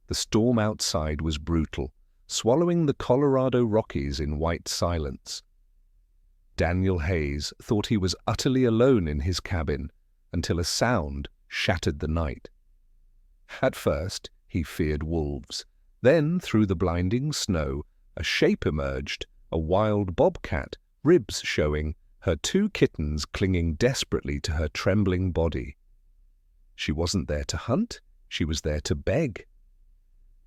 The storm outside was brutal, swallowing the Colorado Rockies in white silence. Daniel Hayes thought he was utterly alone in his cabin until a sound shattered the night. At first, he feared wolves. Then, through the blinding snow, a shape emerged, a wild bobcat, ribs showing, her 2 kittens clinging desperately to her trembling body. She wasn't there to hunt, she was there to beg.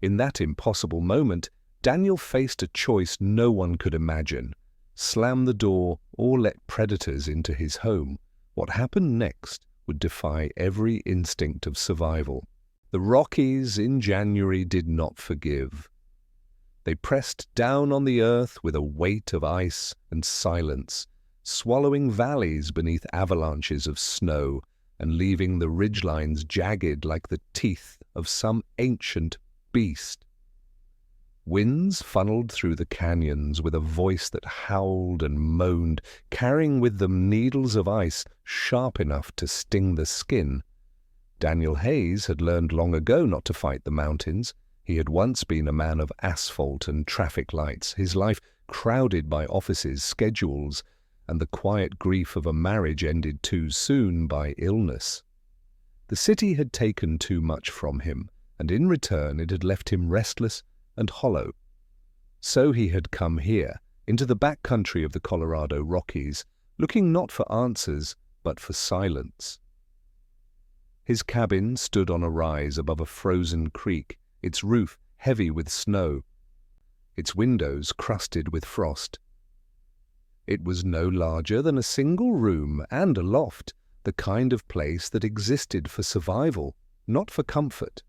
In that impossible moment, Daniel faced a choice no one could imagine: slam the door or let predators into his home. What happened next would defy every instinct of survival. The Rockies in January did not forgive. They pressed down on the earth with a weight of ice and silence, swallowing valleys beneath avalanches of snow and leaving the ridgelines jagged like the teeth of some ancient beast. Winds funneled through the canyons with a voice that howled and moaned, carrying with them needles of ice sharp enough to sting the skin. Daniel Hayes had learned long ago not to fight the mountains. He had once been a man of asphalt and traffic lights, his life crowded by offices, schedules, and the quiet grief of a marriage ended too soon by illness. The city had taken too much from him, and in return it had left him restless and hollow. So he had come here, into the back country of the Colorado Rockies, looking not for answers, but for silence. His cabin stood on a rise above a frozen creek, its roof heavy with snow, its windows crusted with frost. It was no larger than a single room and a loft, the kind of place that existed for survival, not for comfort.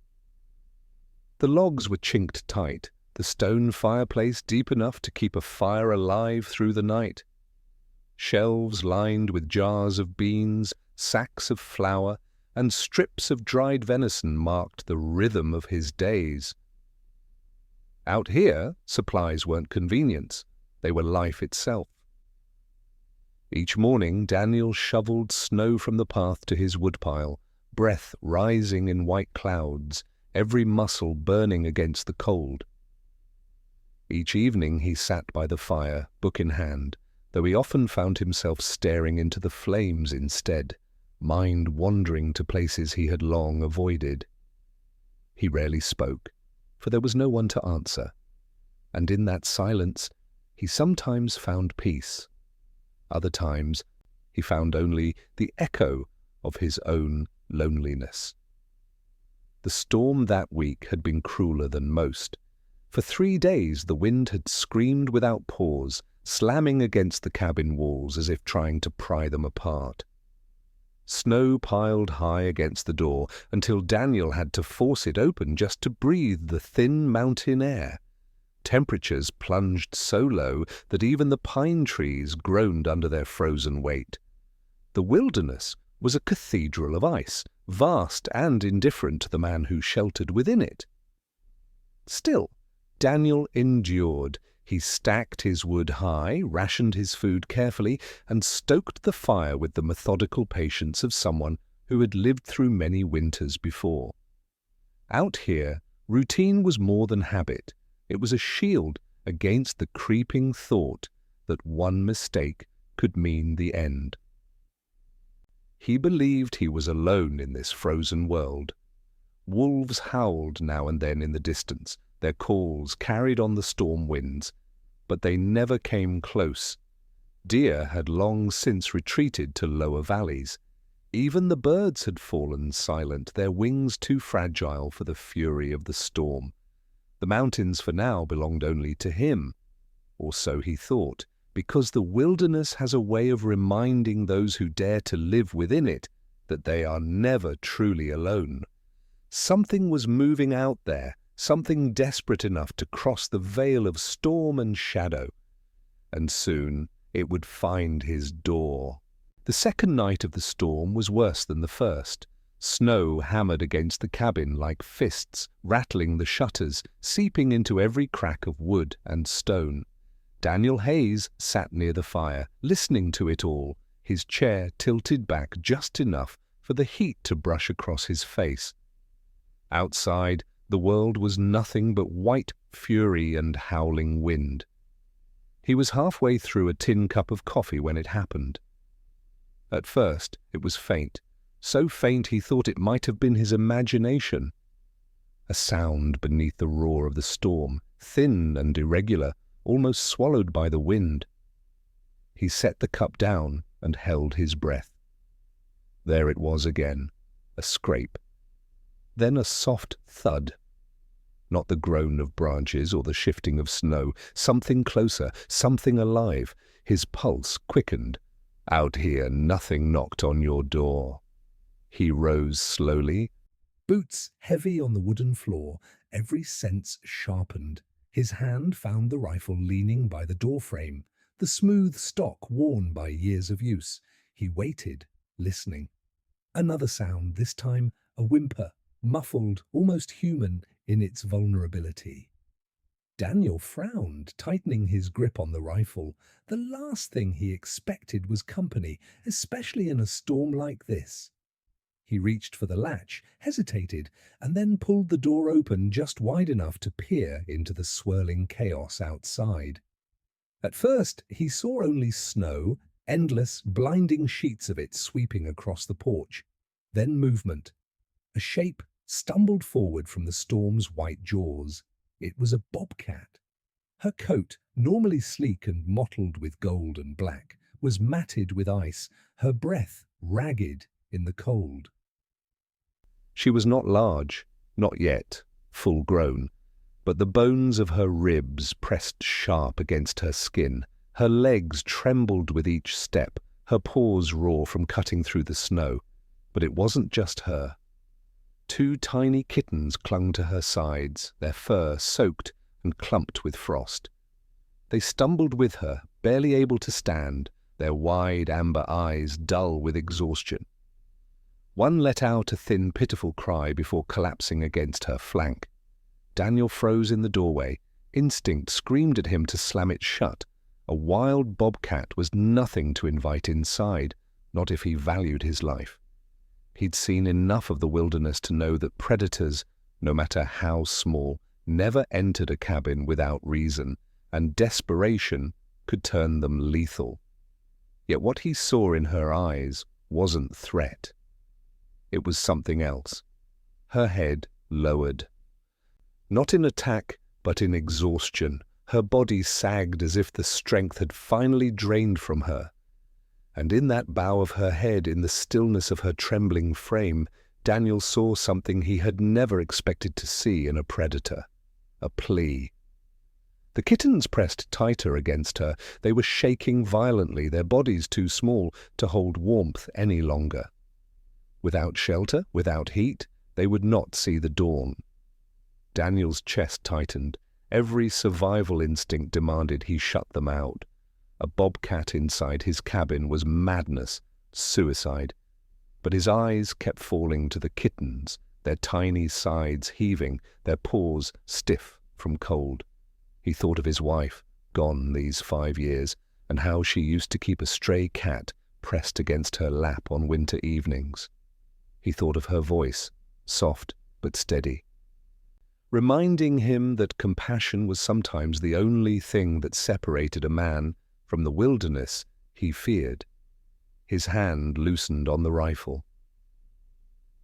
The logs were chinked tight, the stone fireplace deep enough to keep a fire alive through the night. Shelves lined with jars of beans, sacks of flour, and strips of dried venison marked the rhythm of his days. Out here, supplies weren't convenience, they were life itself. Each morning, Daniel shoveled snow from the path to his woodpile, breath rising in white clouds, every muscle burning against the cold. Each evening he sat by the fire, book in hand, though he often found himself staring into the flames instead, mind wandering to places he had long avoided. He rarely spoke, for there was no one to answer, and in that silence he sometimes found peace. Other times he found only the echo of his own loneliness. The storm that week had been crueler than most. For 3 days the wind had screamed without pause, slamming against the cabin walls as if trying to pry them apart. Snow piled high against the door until Daniel had to force it open just to breathe the thin mountain air. Temperatures plunged so low that even the pine trees groaned under their frozen weight. The wilderness was a cathedral of ice, vast and indifferent to the man who sheltered within it. Still, Daniel endured. He stacked his wood high, rationed his food carefully, and stoked the fire with the methodical patience of someone who had lived through many winters before. Out here, routine was more than habit. It was a shield against the creeping thought that one mistake could mean the end. He believed he was alone in this frozen world. Wolves howled now and then in the distance, their calls carried on the storm winds, but they never came close. Deer had long since retreated to lower valleys. Even the birds had fallen silent, their wings too fragile for the fury of the storm. The mountains for now belonged only to him, or so he thought, because the wilderness has a way of reminding those who dare to live within it that they are never truly alone. Something was moving out there, something desperate enough to cross the veil of storm and shadow, and soon it would find his door. The second night of the storm was worse than the first. Snow hammered against the cabin like fists, rattling the shutters, seeping into every crack of wood and stone. Daniel Hayes sat near the fire, listening to it all, his chair tilted back just enough for the heat to brush across his face. Outside, The world was nothing but white fury and howling wind. He was halfway through a tin cup of coffee when it happened. At first, it was faint, so faint he thought it might have been his imagination. A sound beneath the roar of the storm, thin and irregular, almost swallowed by the wind. He set the cup down and held his breath. There it was again, a scrape. Then a soft thud. Not the groan of branches or the shifting of snow, something closer, something alive. His pulse quickened. Out here, nothing knocked on your door. He rose slowly, boots heavy on the wooden floor, every sense sharpened. His hand found the rifle leaning by the doorframe, the smooth stock worn by years of use. He waited, listening. Another sound, this time a whimper, muffled, almost human in its vulnerability. Daniel frowned, tightening his grip on the rifle. The last thing he expected was company, especially in a storm like this. He reached for the latch, hesitated, and then pulled the door open just wide enough to peer into the swirling chaos outside. At first, he saw only snow, endless, blinding sheets of it sweeping across the porch. Then movement. A shape stumbled forward from the storm's white jaws. It was a bobcat. Her coat, normally sleek and mottled with gold and black, was matted with ice, her breath ragged in the cold. She was not large, not yet, full grown, but the bones of her ribs pressed sharp against her skin. Her legs trembled with each step, her paws raw from cutting through the snow. But it wasn't just her. 2 tiny kittens clung to her sides, their fur soaked and clumped with frost. They stumbled with her, barely able to stand, their wide amber eyes dull with exhaustion. One let out a thin, pitiful cry before collapsing against her flank. Daniel froze in the doorway. Instinct screamed at him to slam it shut. A wild bobcat was nothing to invite inside, not if he valued his life. He'd seen enough of the wilderness to know that predators, no matter how small, never entered a cabin without reason, and desperation could turn them lethal. Yet what he saw in her eyes wasn't threat. It was something else. Her head lowered. Not in attack, but in exhaustion. Her body sagged as if the strength had finally drained from her. And in that bow of her head, in the stillness of her trembling frame, Daniel saw something he had never expected to see in a predator. A plea. The kittens pressed tighter against her. They were shaking violently, their bodies too small to hold warmth any longer. Without shelter, without heat, they would not see the dawn. Daniel's chest tightened. Every survival instinct demanded he shut them out. A bobcat inside his cabin was madness, suicide. But his eyes kept falling to the kittens, their tiny sides heaving, their paws stiff from cold. He thought of his wife, gone these 5 years, and how she used to keep a stray cat pressed against her lap on winter evenings. He thought of her voice, soft but steady, reminding him that compassion was sometimes the only thing that separated a man from the wilderness he feared. His hand loosened on the rifle.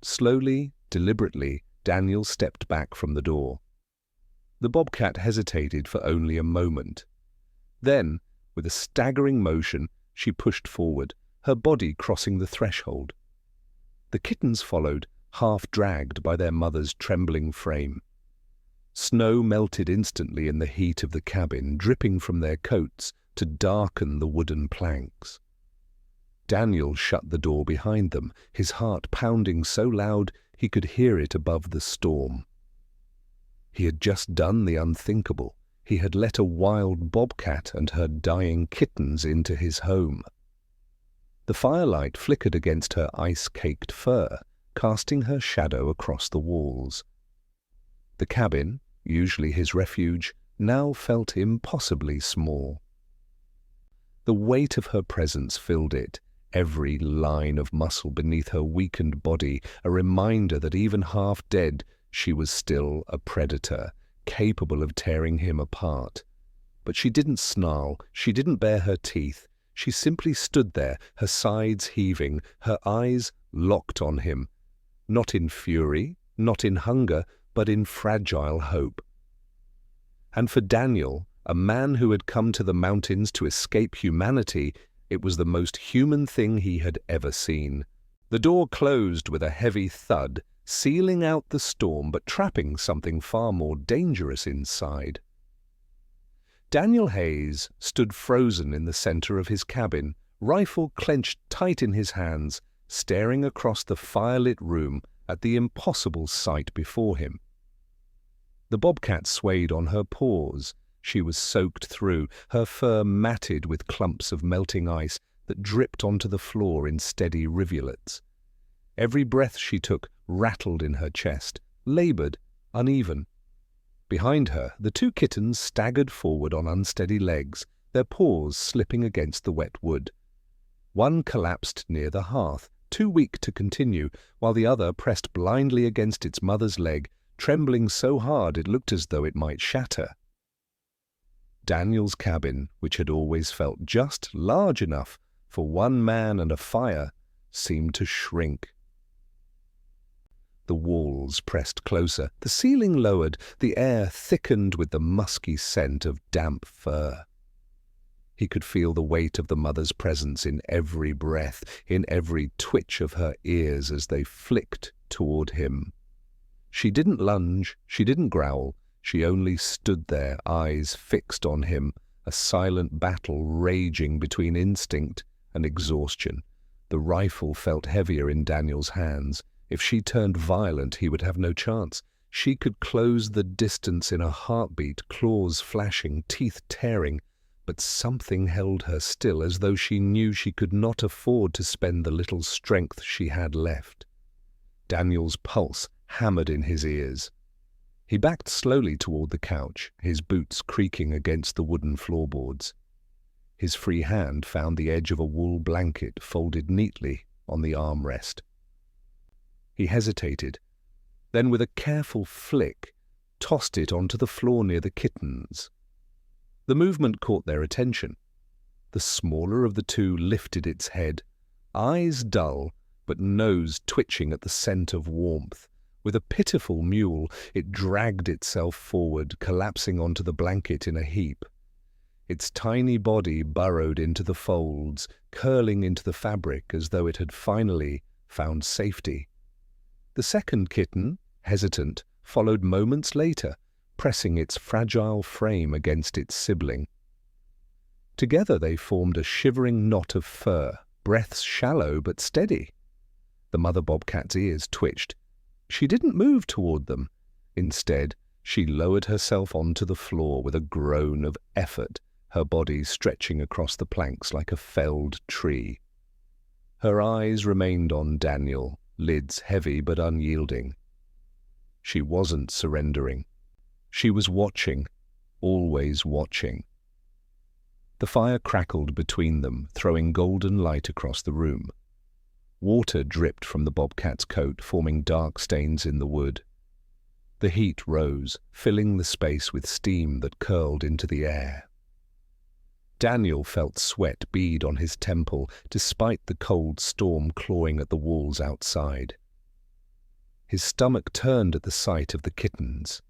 Slowly, deliberately, Daniel stepped back from the door. The bobcat hesitated for only a moment. Then, with a staggering motion, she pushed forward, her body crossing the threshold. The kittens followed, half-dragged by their mother's trembling frame. Snow melted instantly in the heat of the cabin, dripping from their coats to darken the wooden planks. Daniel shut the door behind them, his heart pounding so loud he could hear it above the storm. He had just done the unthinkable. He had let a wild bobcat and her dying kittens into his home. The firelight flickered against her ice-caked fur, casting her shadow across the walls. The cabin, usually his refuge, now felt impossibly small. The weight of her presence filled it, every line of muscle beneath her weakened body, a reminder that even half dead, She was still a predator, capable of tearing him apart. But she didn't snarl, she didn't bare her teeth. She simply stood there, her sides heaving, her eyes locked on him. Not in fury, not in hunger, but in fragile hope. And for Daniel, a man who had come to the mountains to escape humanity, it was the most human thing he had ever seen. The door closed with a heavy thud, sealing out the storm but trapping something far more dangerous inside. Daniel Hayes stood frozen in the center of his cabin, rifle clenched tight in his hands, staring across the firelit room at the impossible sight before him. The bobcat swayed on her paws. She was soaked through, her fur matted with clumps of melting ice that dripped onto the floor in steady rivulets. Every breath she took rattled in her chest, labored, uneven. Behind her, the two kittens staggered forward on unsteady legs, their paws slipping against the wet wood. One collapsed near the hearth, too weak to continue, while the other pressed blindly against its mother's leg, trembling so hard it looked as though it might shatter. Daniel's cabin, which had always felt just large enough for one man and a fire, seemed to shrink. The walls pressed closer, the ceiling lowered, the air thickened with the musky scent of damp fur. He could feel the weight of the mother's presence in every breath, in every twitch of her ears as they flicked toward him. She didn't lunge, she didn't growl, she only stood there, eyes fixed on him, a silent battle raging between instinct and exhaustion. The rifle felt heavier in Daniel's hands. If she turned violent, he would have no chance. She could close the distance in a heartbeat, claws flashing, teeth tearing, but something held her still, as though she knew she could not afford to spend the little strength she had left. Daniel's pulse hammered in his ears. He backed slowly toward the couch, his boots creaking against the wooden floorboards. His free hand found the edge of a wool blanket folded neatly on the armrest. He hesitated, then with a careful flick, tossed it onto the floor near the kittens. The movement caught their attention. The smaller of the two lifted its head, eyes dull, but nose twitching at the scent of warmth. With a pitiful mewl, it dragged itself forward, collapsing onto the blanket in a heap. Its tiny body burrowed into the folds, curling into the fabric as though it had finally found safety. The second kitten, hesitant, followed moments later, pressing its fragile frame against its sibling. Together they formed a shivering knot of fur, breaths shallow but steady. The mother bobcat's ears twitched. She didn't move toward them. Instead, she lowered herself onto the floor with a groan of effort, her body stretching across the planks like a felled tree. Her eyes remained on Daniel, lids heavy but unyielding. She wasn't surrendering. She was watching, always watching. The fire crackled between them, throwing golden light across the room. Water dripped from the bobcat's coat, forming dark stains in the wood. The heat rose, filling the space with steam that curled into the air. Daniel felt sweat bead on his temple, despite the cold storm clawing at the walls outside. His stomach turned at the sight of the kittens.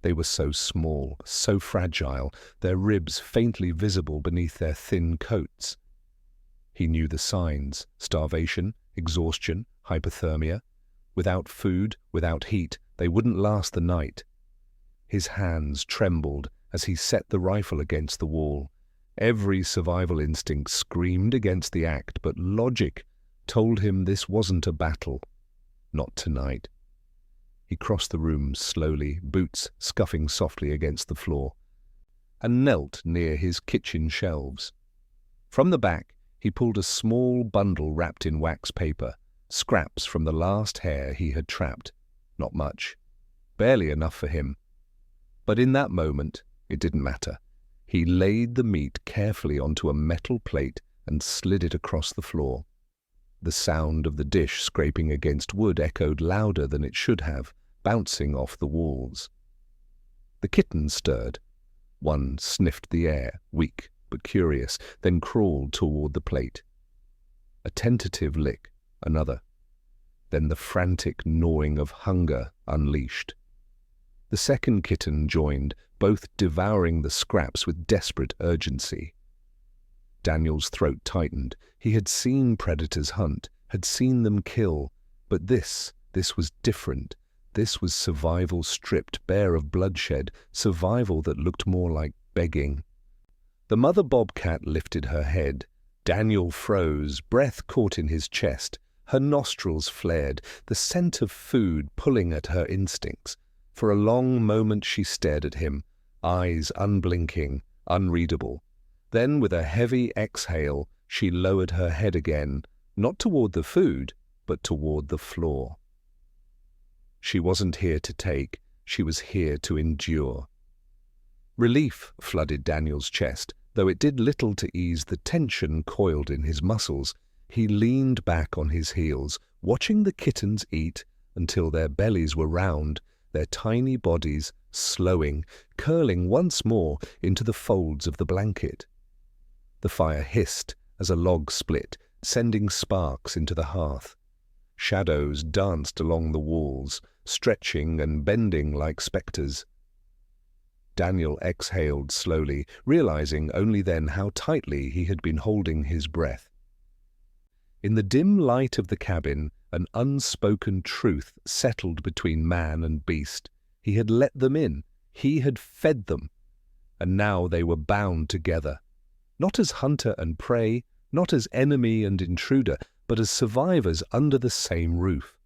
They were so small, so fragile, their ribs faintly visible beneath their thin coats. He knew the signs: starvation, exhaustion, hypothermia. Without food, without heat, they wouldn't last the night. His hands trembled as he set the rifle against the wall. Every survival instinct screamed against the act, but logic told him this wasn't a battle. Not tonight. He crossed the room slowly, boots scuffing softly against the floor, and knelt near his kitchen shelves. From the back, he pulled a small bundle wrapped in wax paper, scraps from the last hare he had trapped. Not much. Barely enough for him. But in that moment, it didn't matter. He laid the meat carefully onto a metal plate and slid it across the floor. The sound of the dish scraping against wood echoed louder than it should have, bouncing off the walls. The kittens stirred. One sniffed the air, weak but curious, then crawled toward the plate. A tentative lick, another. Then the frantic gnawing of hunger unleashed. The second kitten joined, both devouring the scraps with desperate urgency. Daniel's throat tightened. He had seen predators hunt, had seen them kill, but this was different. This was survival stripped bare of bloodshed, survival that looked more like begging. The mother bobcat lifted her head. Daniel froze, breath caught in his chest. Her nostrils flared, the scent of food pulling at her instincts. For a long moment she stared at him, eyes unblinking, unreadable. Then, with a heavy exhale, she lowered her head again, not toward the food, but toward the floor. She wasn't here to take, she was here to endure. Relief flooded Daniel's chest, though it did little to ease the tension coiled in his muscles. He leaned back on his heels, watching the kittens eat until their bellies were round, their tiny bodies slowing, curling once more into the folds of the blanket. The fire hissed as a log split, sending sparks into the hearth. Shadows danced along the walls, stretching and bending like spectres. Daniel exhaled slowly, realizing only then how tightly he had been holding his breath. In the dim light of the cabin, an unspoken truth settled between man and beast. He had let them in, he had fed them, and now they were bound together. Not as hunter and prey, not as enemy and intruder, but as survivors under the same roof.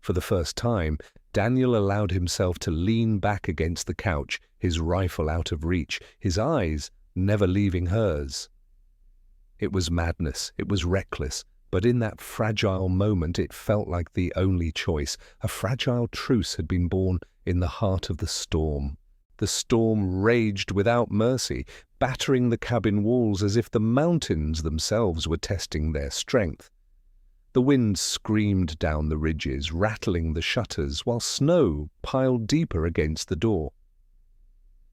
For the first time, Daniel allowed himself to lean back against the couch, his rifle out of reach, his eyes never leaving hers. It was madness, it was reckless, but in that fragile moment it felt like the only choice. A fragile truce had been born in the heart of the storm. The storm raged without mercy, battering the cabin walls as if the mountains themselves were testing their strength. The wind screamed down the ridges, rattling the shutters, while snow piled deeper against the door.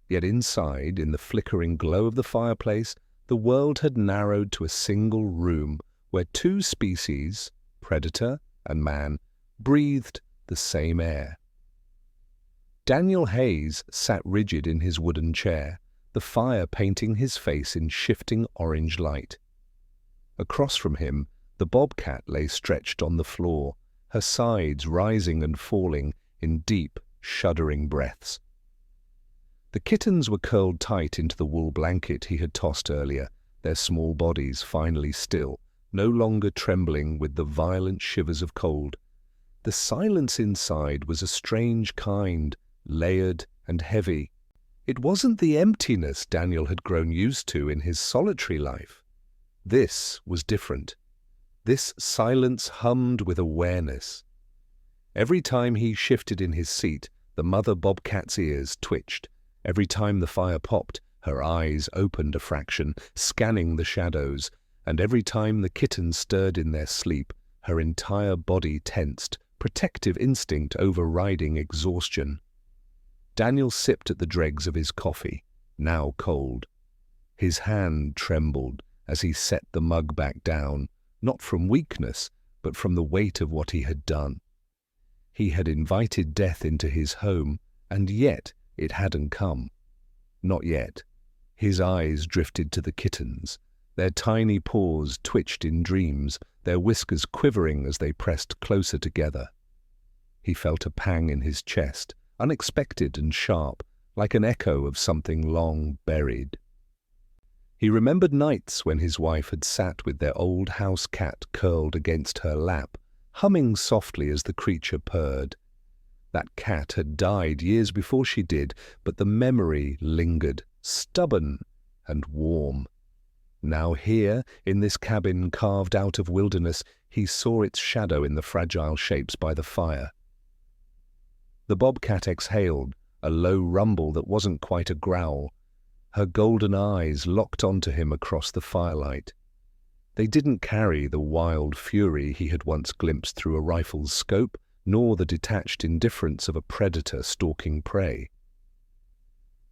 Yet inside, in the flickering glow of the fireplace, the world had narrowed to a single room where two species, predator and man, breathed the same air. Daniel Hayes sat rigid in his wooden chair, the fire painting his face in shifting orange light. Across from him, the bobcat lay stretched on the floor, her sides rising and falling in deep, shuddering breaths. The kittens were curled tight into the wool blanket he had tossed earlier, their small bodies finally still, no longer trembling with the violent shivers of cold. The silence inside was a strange kind, layered and heavy. It wasn't the emptiness Daniel had grown used to in his solitary life. This was different. This silence hummed with awareness. Every time he shifted in his seat, the mother bobcat's ears twitched. Every time the fire popped, her eyes opened a fraction, scanning the shadows, and every time the kitten stirred in their sleep, her entire body tensed, protective instinct overriding exhaustion. Daniel sipped at the dregs of his coffee, now cold. His hand trembled as he set the mug back down, not from weakness, but from the weight of what he had done. He had invited death into his home, and yet it hadn't come. Not yet. His eyes drifted to the kittens. Their tiny paws twitched in dreams, their whiskers quivering as they pressed closer together. He felt a pang in his chest, unexpected and sharp, like an echo of something long buried. He remembered nights when his wife had sat with their old house cat curled against her lap, humming softly as the creature purred. That cat had died years before she did, but the memory lingered, stubborn and warm. Now here, in this cabin carved out of wilderness, he saw its shadow in the fragile shapes by the fire. The bobcat exhaled, a low rumble that wasn't quite a growl. Her golden eyes locked onto him across the firelight. They didn't carry the wild fury he had once glimpsed through a rifle's scope, nor the detached indifference of a predator stalking prey.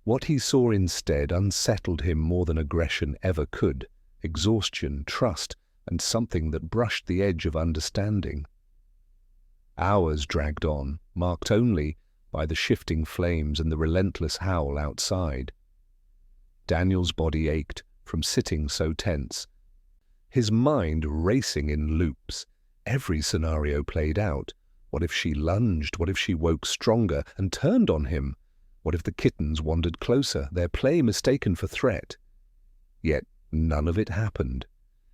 What he saw instead unsettled him more than aggression ever could: exhaustion, trust, and something that brushed the edge of understanding. Hours dragged on, marked only by the shifting flames and the relentless howl outside. Daniel's body ached from sitting so tense, his mind racing in loops. Every scenario played out. What if she lunged? What if she woke stronger and turned on him? What if the kittens wandered closer, their play mistaken for threat? Yet none of it happened.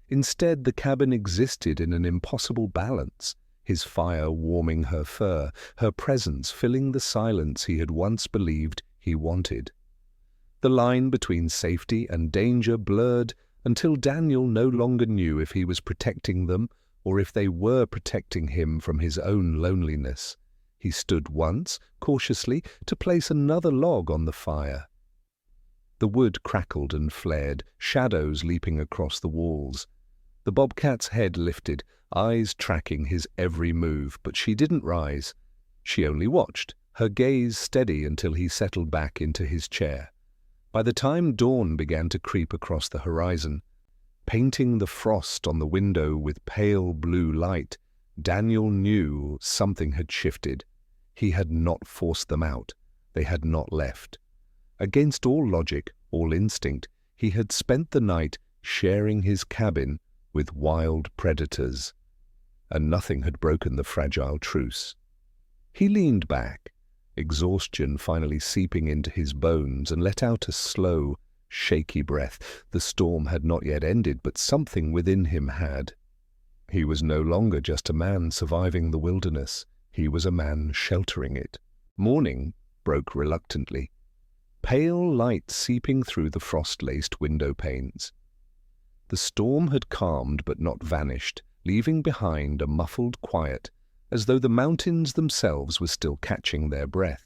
Instead, the cabin existed in an impossible balance, his fire warming her fur, her presence filling the silence he had once believed he wanted. The line between safety and danger blurred until Daniel no longer knew if he was protecting them or if they were protecting him from his own loneliness. He stood once, cautiously, to place another log on the fire. The wood crackled and flared, shadows leaping across the walls. The bobcat's head lifted, eyes tracking his every move, but she didn't rise. She only watched, her gaze steady until he settled back into his chair. By the time dawn began to creep across the horizon, painting the frost on the window with pale blue light, Daniel knew something had shifted. He had not forced them out. They had not left. Against all logic, all instinct, he had spent the night sharing his cabin with wild predators, and nothing had broken the fragile truce. He leaned back, exhaustion finally seeping into his bones, and let out a slow, shaky breath. The storm had not yet ended, but something within him had. He was no longer just a man surviving the wilderness. He was a man sheltering it. Morning broke reluctantly, pale light seeping through the frost-laced window panes. The storm had calmed but not vanished, leaving behind a muffled quiet, as though the mountains themselves were still catching their breath.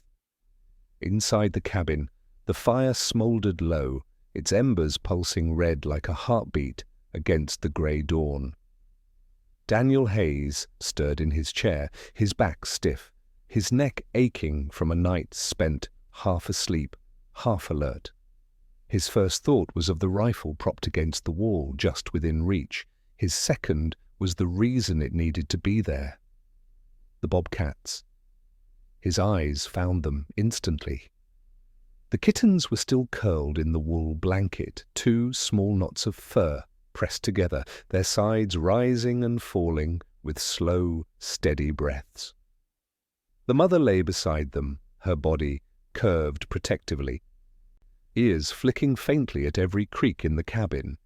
Inside the cabin, the fire smouldered low, its embers pulsing red like a heartbeat against the grey dawn. Daniel Hayes stirred in his chair, his back stiff, his neck aching from a night spent half asleep, half alert. His first thought was of the rifle propped against the wall just within reach. His second was the reason it needed to be there. The bobcats. His eyes found them instantly. The kittens were still curled in the wool blanket, two small knots of fur pressed together, their sides rising and falling with slow, steady breaths. The mother lay beside them, her body curved protectively, ears flicking faintly at every creak in the cabin.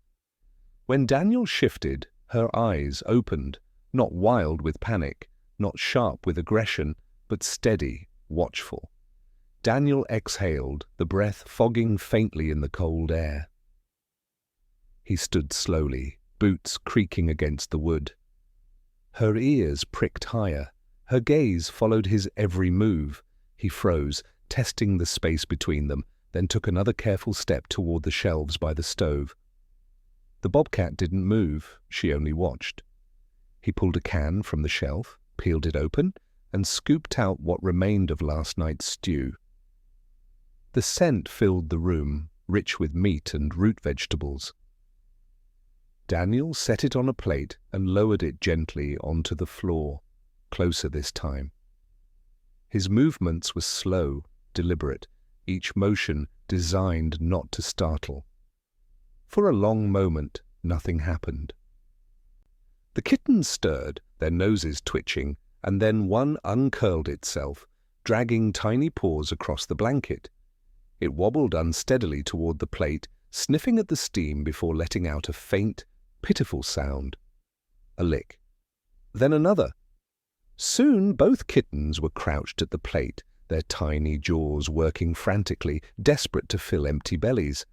When Daniel shifted, her eyes opened, not wild with panic, not sharp with aggression, but steady, watchful. Daniel exhaled, the breath fogging faintly in the cold air. He stood slowly, boots creaking against the wood. Her ears pricked higher. Her gaze followed his every move. He froze, testing the space between them, then took another careful step toward the shelves by the stove. The bobcat didn't move, she only watched. He pulled a can from the shelf, peeled it open, and scooped out what remained of last night's stew. The scent filled the room, rich with meat and root vegetables. Daniel set it on a plate and lowered it gently onto the floor, closer this time. His movements were slow, deliberate, each motion designed not to startle. For a long moment, nothing happened. The kittens stirred, their noses twitching, and then one uncurled itself, dragging tiny paws across the blanket. It wobbled unsteadily toward the plate, sniffing at the steam before letting out a faint, pitiful sound. A lick. Then another. Soon both kittens were crouched at the plate, their tiny jaws working frantically, desperate to fill empty bellies.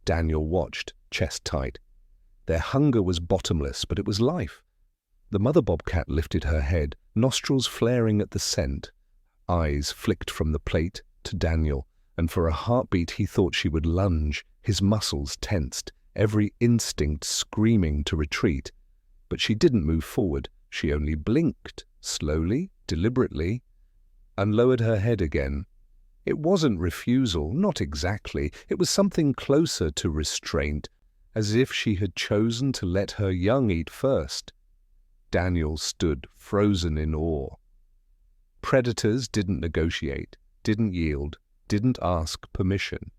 Daniel watched, chest tight. Their hunger was bottomless, but it was life. The mother bobcat lifted her head, nostrils flaring at the scent. Eyes flicked from the plate to Daniel, and for a heartbeat he thought she would lunge, his muscles tensed, every instinct screaming to retreat. But she didn't move forward. She only blinked, slowly, deliberately, and lowered her head again. It wasn't refusal, not exactly. It was something closer to restraint, as if she had chosen to let her young eat first. Daniel stood frozen in awe. Predators didn't negotiate, didn't yield, didn't ask permission.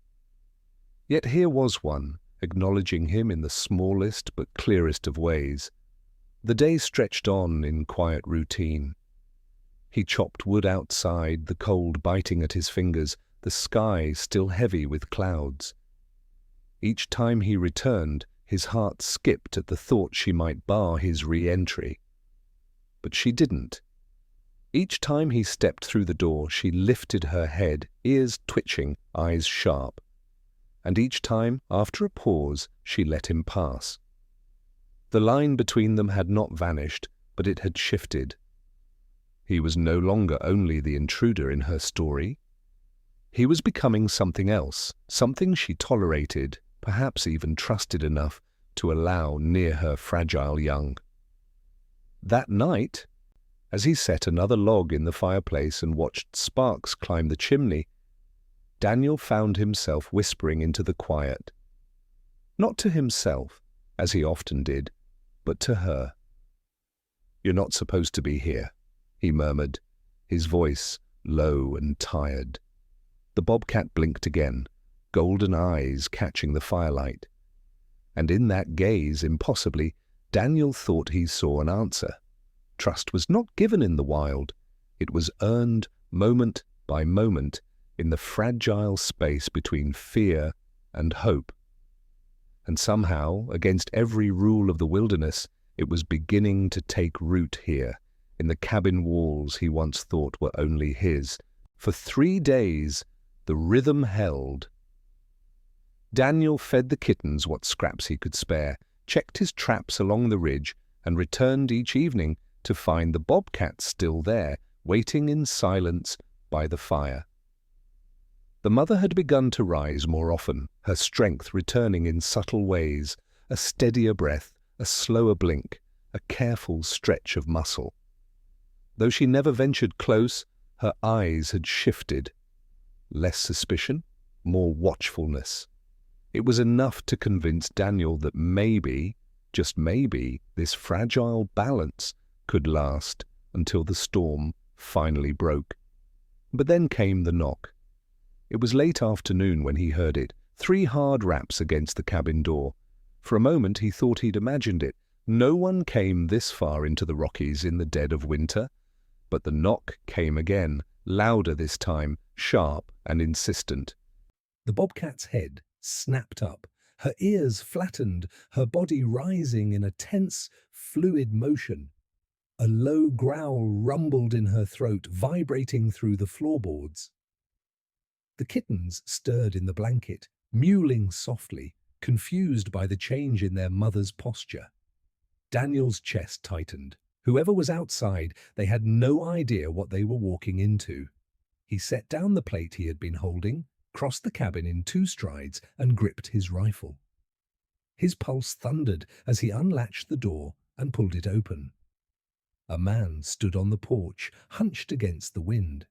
Yet here was one, acknowledging him in the smallest but clearest of ways. The day stretched on in quiet routine. He chopped wood outside, the cold biting at his fingers, the sky still heavy with clouds. Each time he returned, his heart skipped at the thought she might bar his re-entry. But she didn't. Each time he stepped through the door, she lifted her head, ears twitching, eyes sharp. And each time, after a pause, she let him pass. The line between them had not vanished, but it had shifted. He was no longer only the intruder in her story. He was becoming something else, something she tolerated, perhaps even trusted enough to allow near her fragile young. That night, as he set another log in the fireplace and watched sparks climb the chimney, Daniel found himself whispering into the quiet. Not to himself, as he often did, but to her. "You're not supposed to be here," he murmured, his voice low and tired. The bobcat blinked again, golden eyes catching the firelight. And in that gaze, impossibly, Daniel thought he saw an answer. Trust was not given in the wild. It was earned moment by moment in the fragile space between fear and hope. And somehow, against every rule of the wilderness, it was beginning to take root here, in the cabin walls he once thought were only his. For 3 days, the rhythm held. Daniel fed the kittens what scraps he could spare, checked his traps along the ridge, and returned each evening to find the bobcat still there, waiting in silence by the fire. The mother had begun to rise more often, her strength returning in subtle ways, a steadier breath, a slower blink, a careful stretch of muscle. Though she never ventured close, her eyes had shifted. Less suspicion, more watchfulness. It was enough to convince Daniel that maybe, just maybe, this fragile balance could last until the storm finally broke. But then came the knock. It was late afternoon when he heard it, 3 hard raps against the cabin door. For a moment he thought he'd imagined it. No one came this far into the Rockies in the dead of winter. But the knock came again, louder this time, sharp and insistent. The bobcat's head snapped up, her ears flattened, her body rising in a tense, fluid motion. A low growl rumbled in her throat, vibrating through the floorboards. The kittens stirred in the blanket, mewling softly, confused by the change in their mother's posture. Daniel's chest tightened. Whoever was outside, they had no idea what they were walking into. He set down the plate he had been holding, crossed the cabin in 2 strides, and gripped his rifle. His pulse thundered as he unlatched the door and pulled it open. A man stood on the porch, hunched against the wind.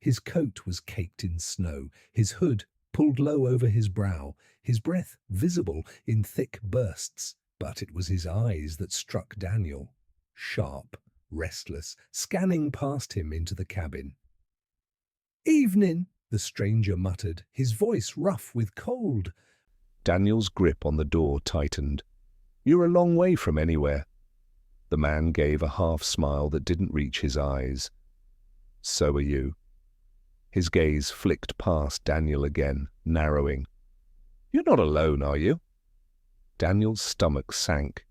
His coat was caked in snow, his hood pulled low over his brow, his breath visible in thick bursts, but it was his eyes that struck Daniel, sharp, restless, scanning past him into the cabin. "Evening," the stranger muttered, his voice rough with cold. Daniel's grip on the door tightened. "You're a long way from anywhere." The man gave a half-smile that didn't reach his eyes. "So are you." His gaze flicked past Daniel again, narrowing. "You're not alone, are you?" Daniel's stomach sank.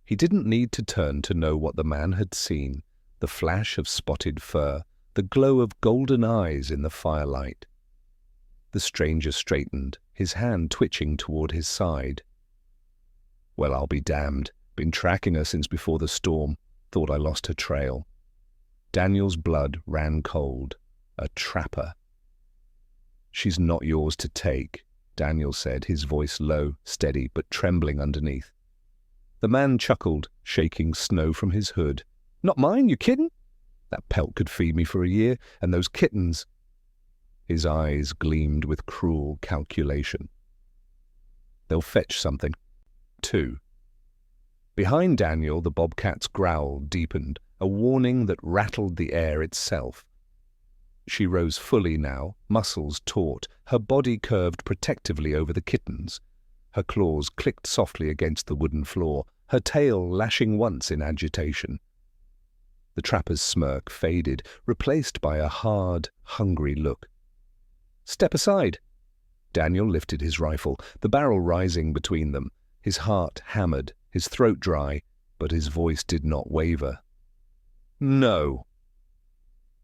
He didn't need to turn to know what the man had seen, the flash of spotted fur, the glow of golden eyes in the firelight. The stranger straightened, his hand twitching toward his side. "Well, I'll be damned. Been tracking her since before the storm. Thought I lost her trail." Daniel's blood ran cold. A trapper. "She's not yours to take," Daniel said, his voice low, steady, but trembling underneath. The man chuckled, shaking snow from his hood. "Not mine, you kiddin'?" That pelt could feed me for a year, and those kittens—" His eyes gleamed with cruel calculation. "They'll fetch something, too." Behind Daniel, the bobcat's growl deepened, a warning that rattled the air itself. She rose fully now, muscles taut, her body curved protectively over the kittens. Her claws clicked softly against the wooden floor, her tail lashing once in agitation. The trapper's smirk faded, replaced by a hard, hungry look. "Step aside!" Daniel lifted his rifle, the barrel rising between them, his heart hammered, his throat dry, but his voice did not waver. "No!"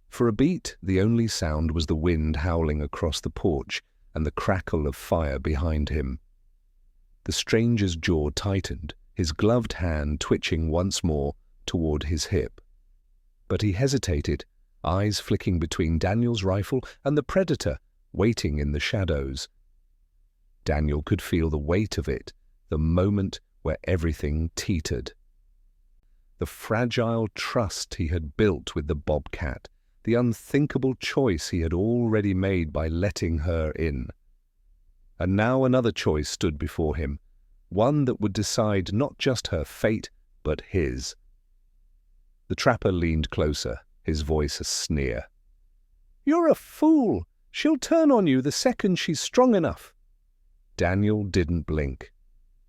For a beat, the only sound was the wind howling across the porch and the crackle of fire behind him. The stranger's jaw tightened, his gloved hand twitching once more toward his hip. But he hesitated, eyes flicking between Daniel's rifle and the predator waiting in the shadows. Daniel could feel the weight of it, the moment where everything teetered. The fragile trust he had built with the bobcat, the unthinkable choice he had already made by letting her in. And now another choice stood before him, one that would decide not just her fate, but his. The trapper leaned closer, his voice a sneer. "You're a fool! She'll turn on you the second she's strong enough." Daniel didn't blink.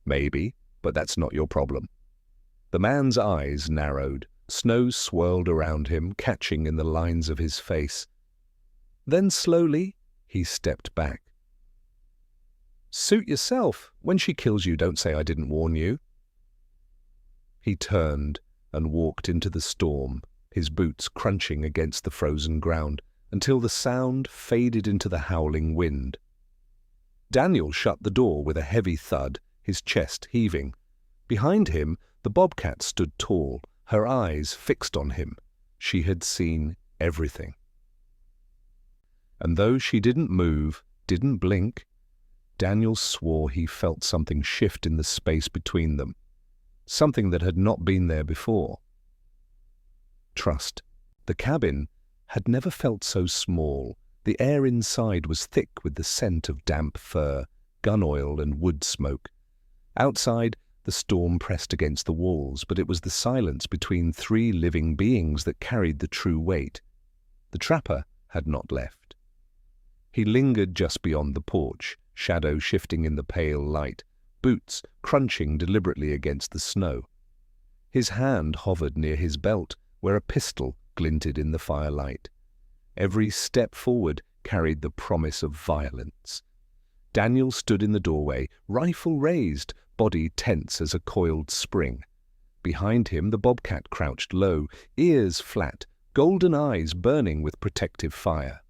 "Maybe, but that's not your problem." The man's eyes narrowed, snow swirled around him, catching in the lines of his face. Then slowly, he stepped back. "Suit yourself. When she kills you, don't say I didn't warn you." He turned and walked into the storm, his boots crunching against the frozen ground, until the sound faded into the howling wind. Daniel shut the door with a heavy thud, his chest heaving. Behind him, the bobcat stood tall, her eyes fixed on him. She had seen everything. And though she didn't move, didn't blink, Daniel swore he felt something shift in the space between them, something that had not been there before. Trust. The cabin had never felt so small. The air inside was thick with the scent of damp fur, gun oil and wood smoke. Outside, the storm pressed against the walls, but it was the silence between three living beings that carried the true weight. The trapper had not left. He lingered just beyond the porch, shadow shifting in the pale light, boots crunching deliberately against the snow. His hand hovered near his belt, where a pistol glinted in the firelight. Every step forward carried the promise of violence. Daniel stood in the doorway, rifle raised, body tense as a coiled spring. Behind him, the bobcat crouched low, ears flat, golden eyes burning with protective fire.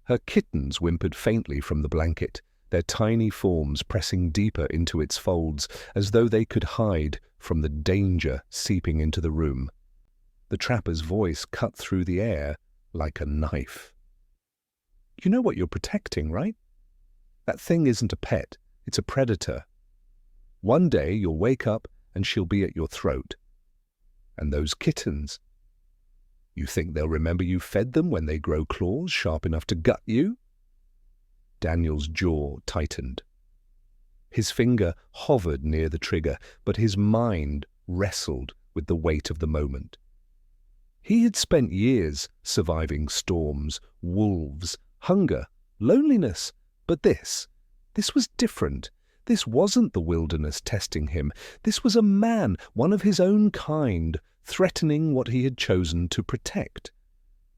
Her kittens whimpered faintly from the blanket, their tiny forms pressing deeper into its folds as though they could hide from the danger seeping into the room. The trapper's voice cut through the air like a knife. "You know what you're protecting, right? That thing isn't a pet, it's a predator. One day you'll wake up and she'll be at your throat. And those kittens, you think they'll remember you fed them when they grow claws sharp enough to gut you?" Daniel's jaw tightened. His finger hovered near the trigger, but his mind wrestled with the weight of the moment. He had spent years surviving storms, wolves, hunger, loneliness, but this was different. This wasn't the wilderness testing him. This was a man, one of his own kind, threatening what he had chosen to protect.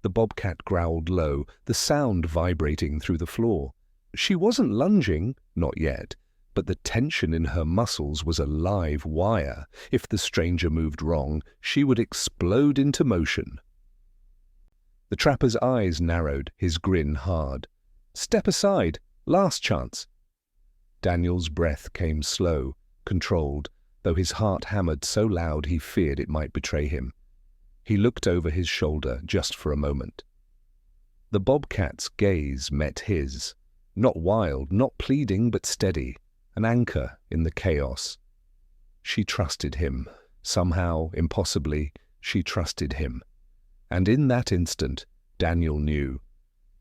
The bobcat growled low, the sound vibrating through the floor. She wasn't lunging, not yet, but the tension in her muscles was a live wire. If the stranger moved wrong, she would explode into motion. The trapper's eyes narrowed, his grin hard. "Step aside. Last chance." Daniel's breath came slow, controlled, though his heart hammered so loud he feared it might betray him. He looked over his shoulder just for a moment. The bobcat's gaze met his, not wild, not pleading, but steady, an anchor in the chaos. She trusted him. Somehow, impossibly, she trusted him. And in that instant, Daniel knew.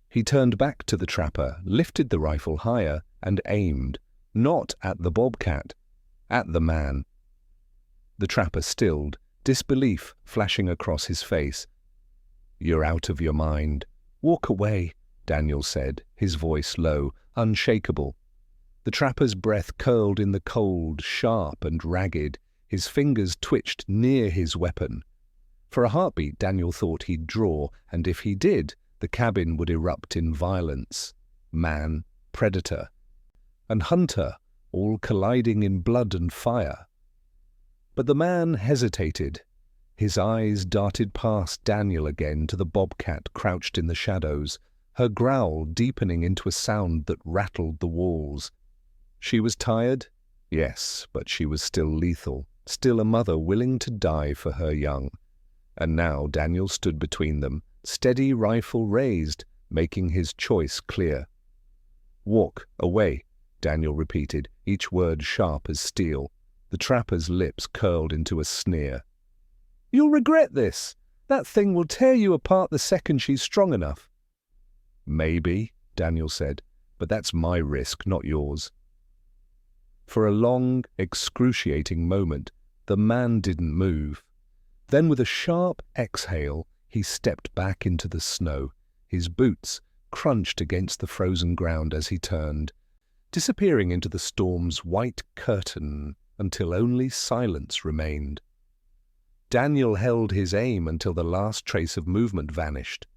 He turned back to the trapper, lifted the rifle higher, and aimed, not at the bobcat, at the man. The trapper stilled, disbelief flashing across his face. "You're out of your mind. Walk away," Daniel said, his voice low, unshakable. The trapper's breath curled in the cold, sharp and ragged. His fingers twitched near his weapon. For a heartbeat, Daniel thought he'd draw, and if he did, the cabin would erupt in violence. Man, predator, and hunter, all colliding in blood and fire. But the man hesitated. His eyes darted past Daniel again to the bobcat crouched in the shadows, her growl deepening into a sound that rattled the walls. She was tired? Yes, but she was still lethal, still a mother willing to die for her young. And now Daniel stood between them, steady rifle raised, making his choice clear. "Walk away," Daniel repeated, each word sharp as steel. The trapper's lips curled into a sneer. "You'll regret this. That thing will tear you apart the second she's strong enough." "Maybe," Daniel said, "but that's my risk, not yours." For a long, excruciating moment, the man didn't move. Then with a sharp exhale, he stepped back into the snow. His boots crunched against the frozen ground as he turned, disappearing into the storm's white curtain until only silence remained. Daniel held his aim until the last trace of movement vanished.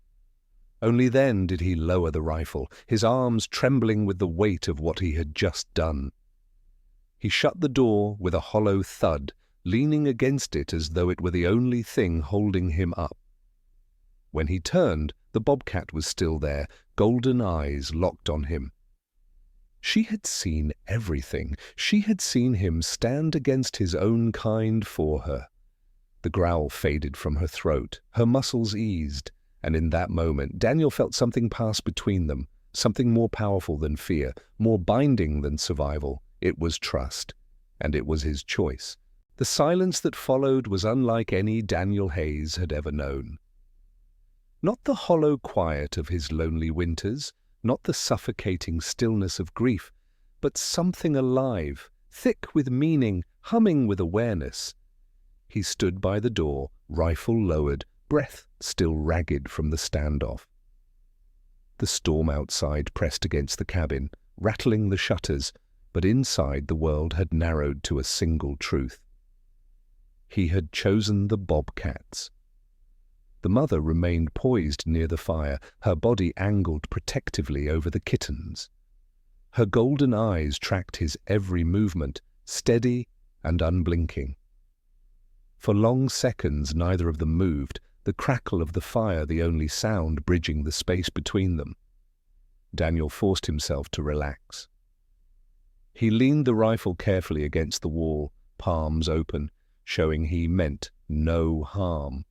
Only then did he lower the rifle, his arms trembling with the weight of what he had just done. He shut the door with a hollow thud, leaning against it as though it were the only thing holding him up. When he turned, the bobcat was still there, golden eyes locked on him. She had seen everything. She had seen him stand against his own kind for her. The growl faded from her throat, her muscles eased, and in that moment Daniel felt something pass between them, something more powerful than fear, more binding than survival. It was trust, and it was his choice. The silence that followed was unlike any Daniel Hayes had ever known. Not the hollow quiet of his lonely winters, not the suffocating stillness of grief, but something alive, thick with meaning, humming with awareness. He stood by the door, rifle lowered, breath still ragged from the standoff. The storm outside pressed against the cabin, rattling the shutters, but inside the world had narrowed to a single truth. He had chosen the bobcats. The mother remained poised near the fire, her body angled protectively over the kittens. Her golden eyes tracked his every movement, steady and unblinking. For long seconds neither of them moved, the crackle of the fire the only sound bridging the space between them. Daniel forced himself to relax. He leaned the rifle carefully against the wall, palms open, showing he meant no harm.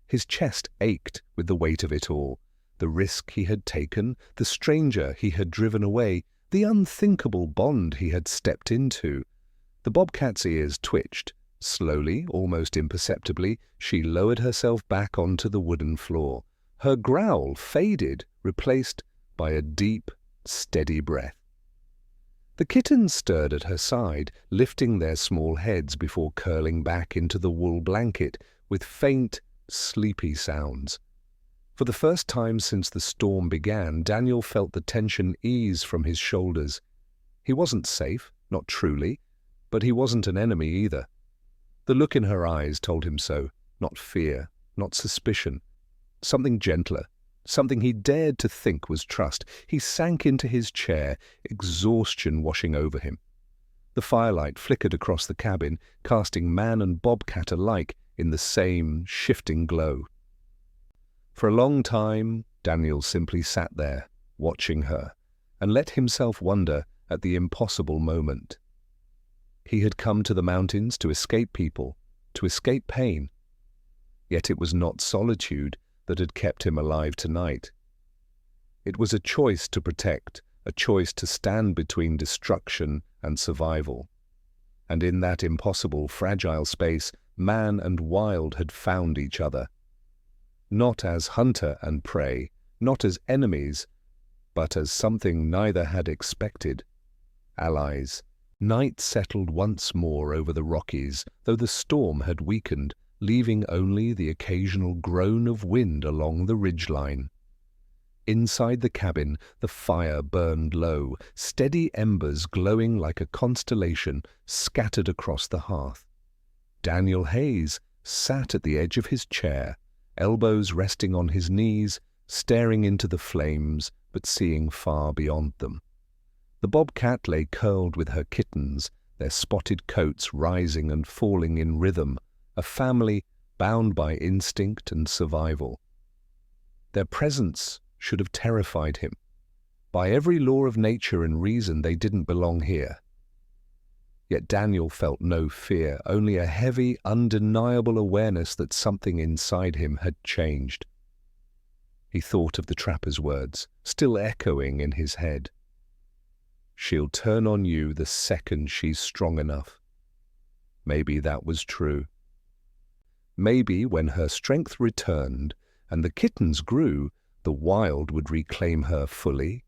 His chest ached with the weight of it all, the risk he had taken, the stranger he had driven away, the unthinkable bond he had stepped into. The bobcat's ears twitched. Slowly, almost imperceptibly, she lowered herself back onto the wooden floor. Her growl faded, replaced by a deep, steady breath. The kittens stirred at her side, lifting their small heads before curling back into the wool blanket with faint, sleepy sounds. For the first time since the storm began, Daniel felt the tension ease from his shoulders. He wasn't safe, not truly, but he wasn't an enemy either. The look in her eyes told him so, not fear, not suspicion. Something gentler, something he dared to think was trust. He sank into his chair, exhaustion washing over him. The firelight flickered across the cabin, casting man and bobcat alike in the same shifting glow. For a long time, Daniel simply sat there, watching her, and let himself wonder at the impossible moment. He had come to the mountains to escape people, to escape pain. Yet it was not solitude that had kept him alive tonight. It was a choice to protect, a choice to stand between destruction and survival. And in that impossible, fragile space, man and wild had found each other. not as hunter and prey, not as enemies, but as something neither had expected. Allies. Night settled once more over the Rockies, though the storm had weakened, leaving only the occasional groan of wind along the ridgeline. Inside the cabin, the fire burned low, steady embers glowing like a constellation scattered across the hearth. Daniel Hayes sat at the edge of his chair, elbows resting on his knees, staring into the flames, but seeing far beyond them. The bobcat lay curled with her kittens, their spotted coats rising and falling in rhythm, a family bound by instinct and survival. Their presence should have terrified him. By every law of nature and reason, they didn't belong here. Yet Daniel felt no fear, only a heavy, undeniable awareness that something inside him had changed. He thought of the trapper's words, still echoing in his head. "She'll turn on you the second she's strong enough." Maybe that was true. Maybe when her strength returned and the kittens grew, the wild would reclaim her fully.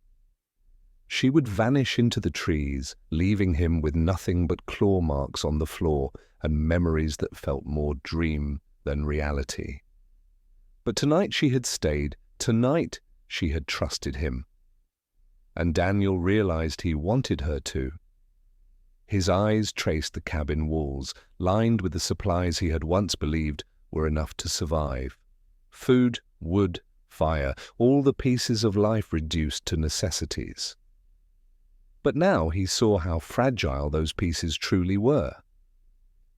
She would vanish into the trees, leaving him with nothing but claw marks on the floor and memories that felt more dream than reality. But tonight she had stayed. Tonight she had trusted him. And Daniel realized he wanted her to. His eyes traced the cabin walls, lined with the supplies he had once believed were enough to survive. Food, wood, fire, all the pieces of life reduced to necessities. But now he saw how fragile those pieces truly were.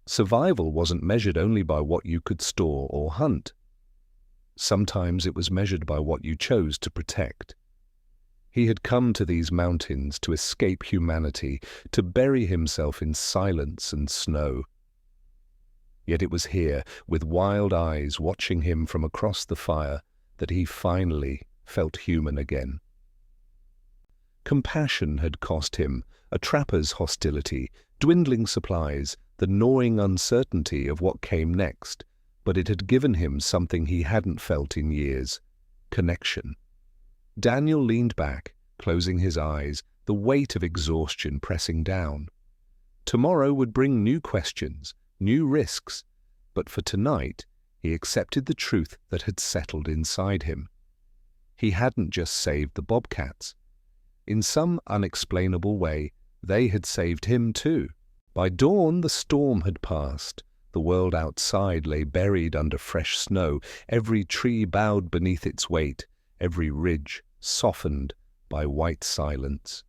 Survival wasn't measured only by what you could store or hunt. Sometimes it was measured by what you chose to protect. He had come to these mountains to escape humanity, to bury himself in silence and snow. Yet it was here, with wild eyes watching him from across the fire, that he finally felt human again. Compassion had cost him, a trapper's hostility, dwindling supplies, the gnawing uncertainty of what came next, but it had given him something he hadn't felt in years: connection. Daniel leaned back, closing his eyes, the weight of exhaustion pressing down. Tomorrow would bring new questions, new risks, but for tonight he accepted the truth that had settled inside him. He hadn't just saved the bobcats. In some unexplainable way, they had saved him too. By dawn the storm had passed. The world outside lay buried under fresh snow, every tree bowed beneath its weight, every ridge softened by white silence.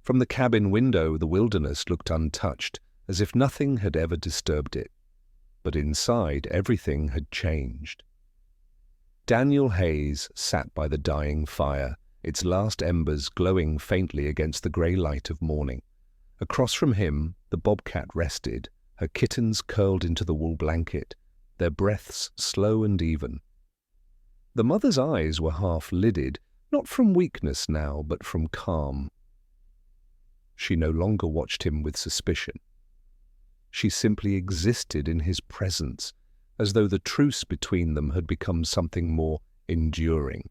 From the cabin window the wilderness looked untouched, as if nothing had ever disturbed it. But inside everything had changed. Daniel Hayes sat by the dying fire, its last embers glowing faintly against the grey light of morning. Across from him the bobcat rested, her kittens curled into the wool blanket, their breaths slow and even. The mother's eyes were half-lidded, not from weakness now, but from calm. She no longer watched him with suspicion. She simply existed in his presence, as though the truce between them had become something more enduring.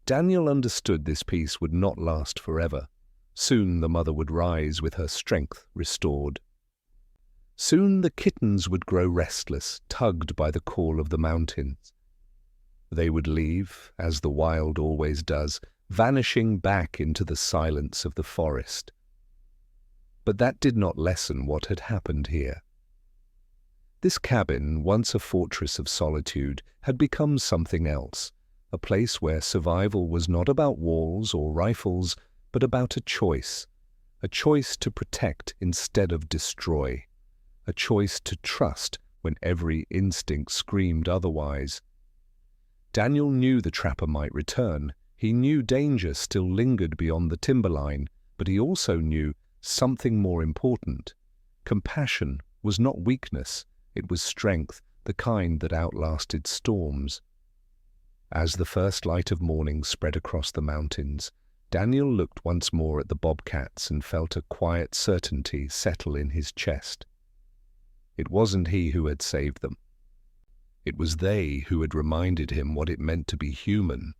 Daniel understood this peace would not last forever. Soon the mother would rise with her strength restored. Soon the kittens would grow restless, tugged by the call of the mountains. They would leave, as the wild always does, vanishing back into the silence of the forest. But that did not lessen what had happened here. This cabin, once a fortress of solitude, had become something else, a place where survival was not about walls or rifles, but about a choice to protect instead of destroy, a choice to trust when every instinct screamed otherwise. Daniel knew the trapper might return. He knew danger still lingered beyond the timberline, but he also knew something more important. Compassion was not weakness, it was strength, the kind that outlasted storms. As the first light of morning spread across the mountains, Daniel looked once more at the bobcats and felt a quiet certainty settle in his chest. It wasn't he who had saved them. It was they who had reminded him what it meant to be human.